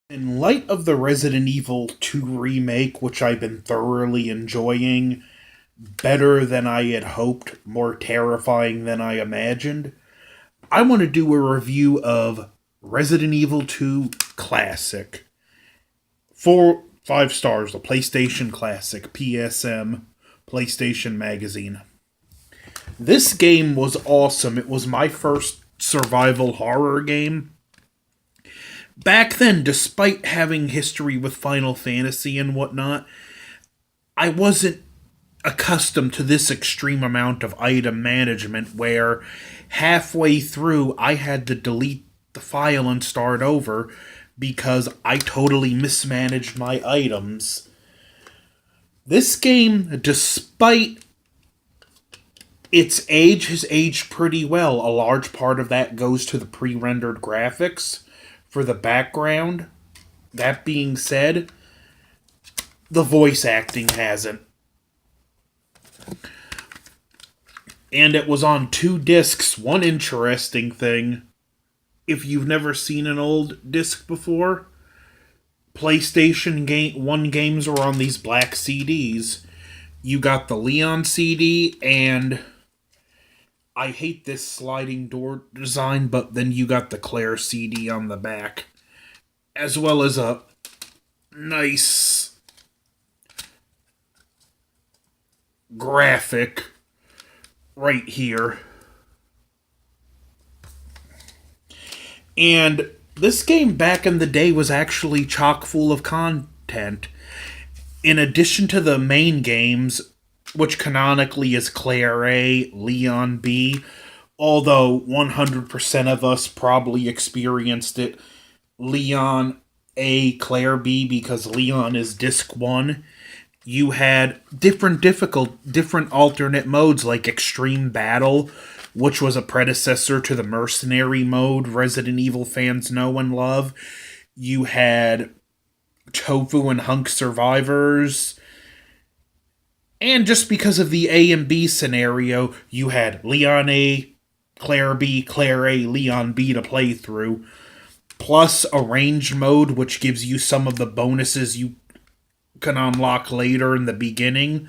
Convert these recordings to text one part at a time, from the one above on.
In light of the Resident Evil 2 remake, which I've been thoroughly enjoying, better than I had hoped, more terrifying than I imagined, I want to do a review of Resident Evil 2 Classic. 5 stars, the PlayStation Classic, PSM, PlayStation Magazine. This game was awesome. It was my first survival horror game. Back then, despite having history with Final Fantasy and whatnot, I wasn't accustomed to this extreme amount of item management where halfway through I had to delete the file and start over because I totally mismanaged my items. This game, despite its age, has aged pretty well. A large part of that goes to the pre rendered graphics for the background. That being said, the voice acting hasn't. And it was on 2 discs. One interesting thing, if you've never seen an old disc before, PlayStation 1 games were on these black CDs. You got the Leon CD, and I hate this sliding door design, but then you got the Claire CD on the back, as well as a nice graphic right here. And this game back in the day was actually chock full of content. In addition to the main games, which canonically is Claire A, Leon B, although 100% of us probably experienced it Leon A, Claire B, because Leon is disc 1. You had different alternate modes like Extreme Battle, which was a predecessor to the Mercenary mode Resident Evil fans know and love. You had Tofu and Hunk Survivors. And just because of the A and B scenario, you had Leon A, Claire B, Claire A, Leon B to play through. Plus a range mode, which gives you some of the bonuses you can unlock later in the beginning.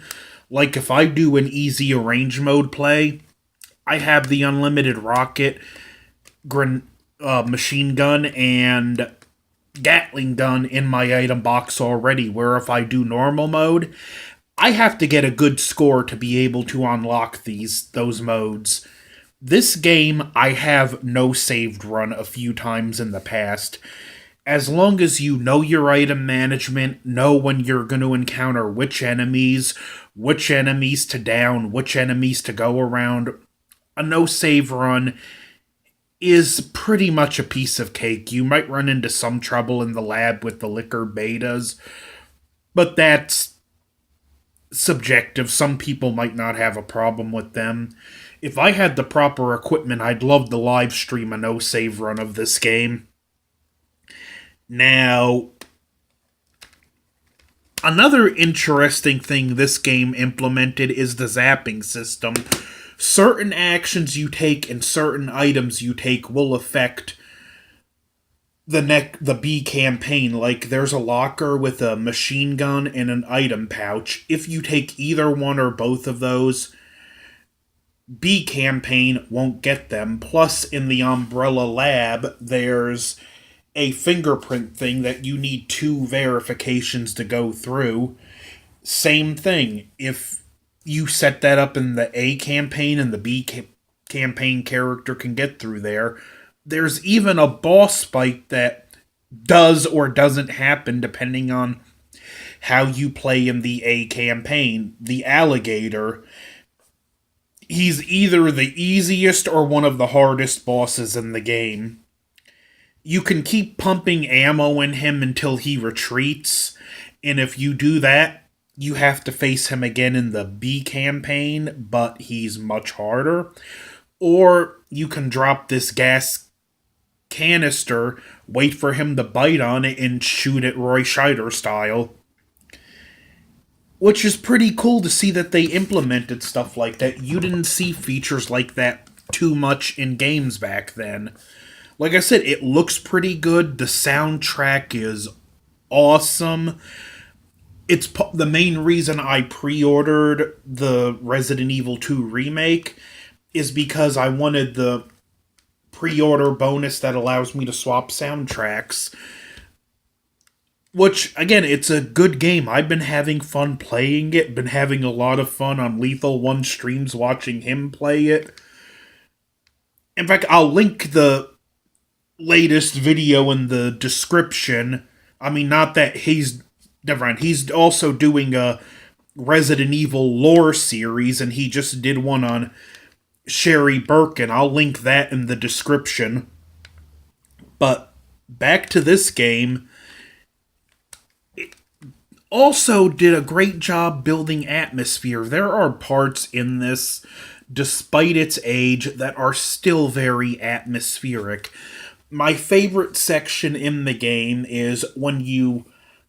Like if I do an easy arrange mode play, I have the unlimited rocket, machine gun, and Gatling gun in my item box already, where if I do normal mode, I have to get a good score to be able to unlock those modes. This game, I have no saved run a few times in the past. As long as you know your item management, know when you're going to encounter which enemies to down, which enemies to go around, a no save run is pretty much a piece of cake. You might run into some trouble in the lab with the liquor betas, but that's subjective. Some people might not have a problem with them. If I had the proper equipment, I'd love to live stream a no save run of this game. Now, another interesting thing this game implemented is the zapping system. Certain actions you take and certain items you take will affect the B campaign. Like there's a locker with a machine gun and an item pouch. If you take either one or both of those, B campaign won't get them. Plus in the Umbrella Lab, there's a fingerprint thing that you need 2 verifications to go through. Same thing. If you set that up in the A campaign and the B campaign character can get through there, there's even a boss fight that does or doesn't happen depending on how you play in the A campaign. The alligator, he's either the easiest or one of the hardest bosses in the game. You can keep pumping ammo in him until he retreats, and if you do that, you have to face him again in the B campaign, but he's much harder. Or you can drop this gas canister, wait for him to bite on it, and shoot it Roy Scheider style. Which is pretty cool to see that they implemented stuff like that. You didn't see features like that too much in games back then. Like I said, it looks pretty good. The soundtrack is awesome. The main reason I pre-ordered the Resident Evil 2 remake is because I wanted the pre-order bonus that allows me to swap soundtracks. Which, again, it's a good game. I've been having fun playing it, been having a lot of fun on Lethal One streams watching him play it. In fact, I'll link the latest video in the description. I mean, not that he's. Never mind. He's also doing a Resident Evil lore series, and he just did one on Sherry Birkin. I'll link that in the description. But back to this game. Also did a great job building atmosphere. There are parts in this, despite its age, that are still very atmospheric. My favorite section in the game is when you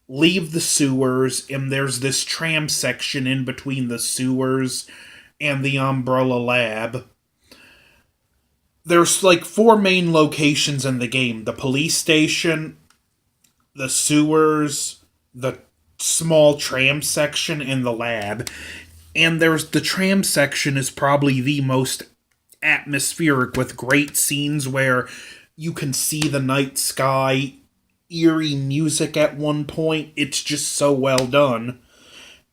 leave the sewers and there's this tram section in between the sewers and the Umbrella Lab. There's like four main locations in the game: the police station, the sewers, the small tram section, and the lab. And there's the tram section is probably the most atmospheric, with great scenes where you can see the night sky, eerie music at one point. It's just so well done.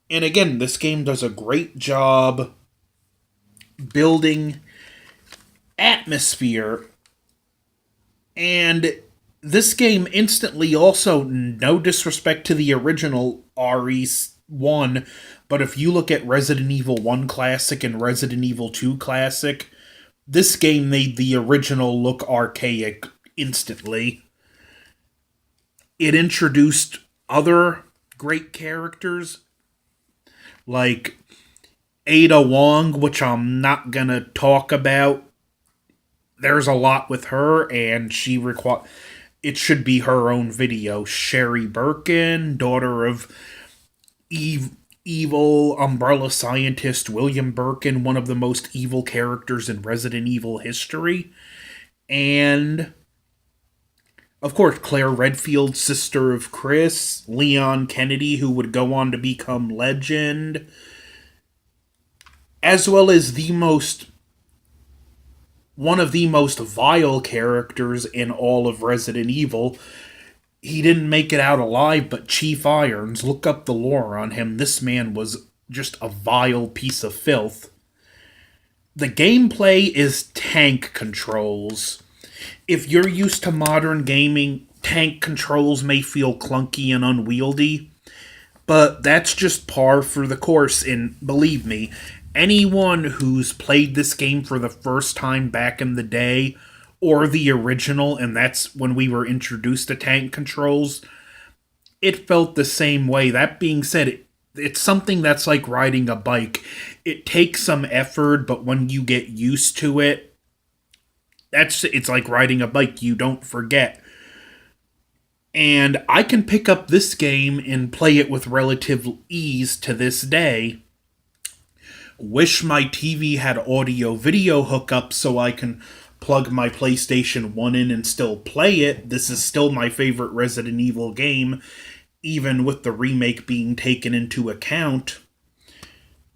And again, this game does a great job building atmosphere. And this game instantly also, no disrespect to the original RE1, but if you look at Resident Evil 1 Classic and Resident Evil 2 Classic, this game made the original look archaic instantly. It introduced other great characters, like Ada Wong, which I'm not gonna talk about. There's a lot with her, and it should be her own video. Sherry Birkin, daughter of evil umbrella scientist William Birkin, one of the most evil characters in Resident Evil history. And, of course, Claire Redfield, sister of Chris. Leon Kennedy, who would go on to become Legend. As well as one of the most vile characters in all of Resident Evil. He didn't make it out alive, but Chief Irons, look up the lore on him. This man was just a vile piece of filth. The gameplay is tank controls. If you're used to modern gaming, tank controls may feel clunky and unwieldy, but that's just par for the course, and believe me, anyone who's played this game for the first time back in the day, or the original, and that's when we were introduced to tank controls, it felt the same way. That being said, it's something that's like riding a bike. It takes some effort, but when you get used to it, it's like riding a bike. You don't forget. And I can pick up this game and play it with relative ease to this day. Wish my TV had audio-video hookup so I can plug my PlayStation 1 in and still play it. This is still my favorite Resident Evil game, even with the remake being taken into account.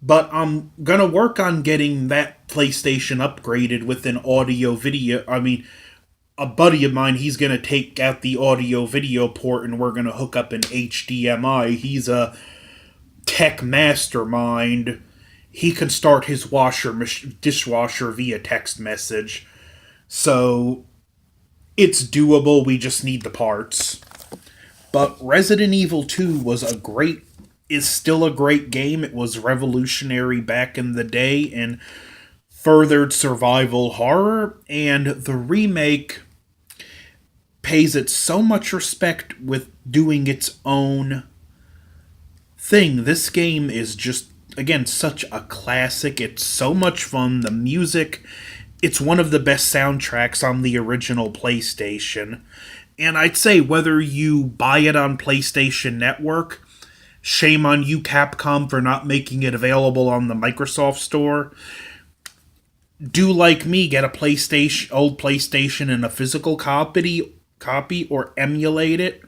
But I'm gonna work on getting that PlayStation upgraded with an audio-video. I mean, a buddy of mine, he's gonna take out the audio-video port and we're gonna hook up an HDMI. He's a tech mastermind. He can start his dishwasher via text message. So, it's doable, we just need the parts. But Resident Evil 2 is still a great game. It was revolutionary back in the day and furthered survival horror, and the remake pays it so much respect with doing its own thing. This game is just, again, such a classic. It's so much fun. The music, it's one of the best soundtracks on the original PlayStation. And I'd say whether you buy it on PlayStation Network, shame on you, Capcom, for not making it available on the Microsoft Store. do like me, get a old PlayStation and a physical copy or emulate it.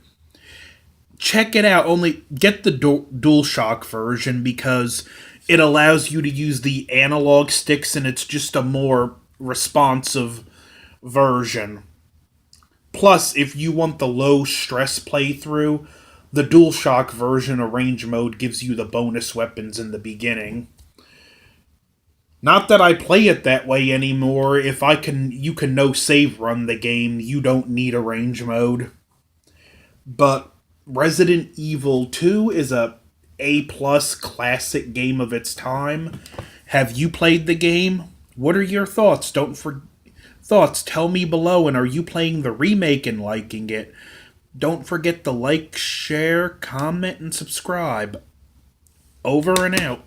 Check it out. Only get the DualShock version because it allows you to use the analog sticks and it's just a more responsive version. Plus, if you want the low stress playthrough, the DualShock version arrange mode gives you the bonus weapons in the beginning. Not that I play it that way anymore. If I can you can no save run the game, you don't need arrange mode. But Resident Evil 2 is a plus classic game of its time. Have you played the game? What are your thoughts? Don't for thoughts tell me below, and are you playing the remake and liking it? Don't forget to like, share, comment and subscribe. Over and out.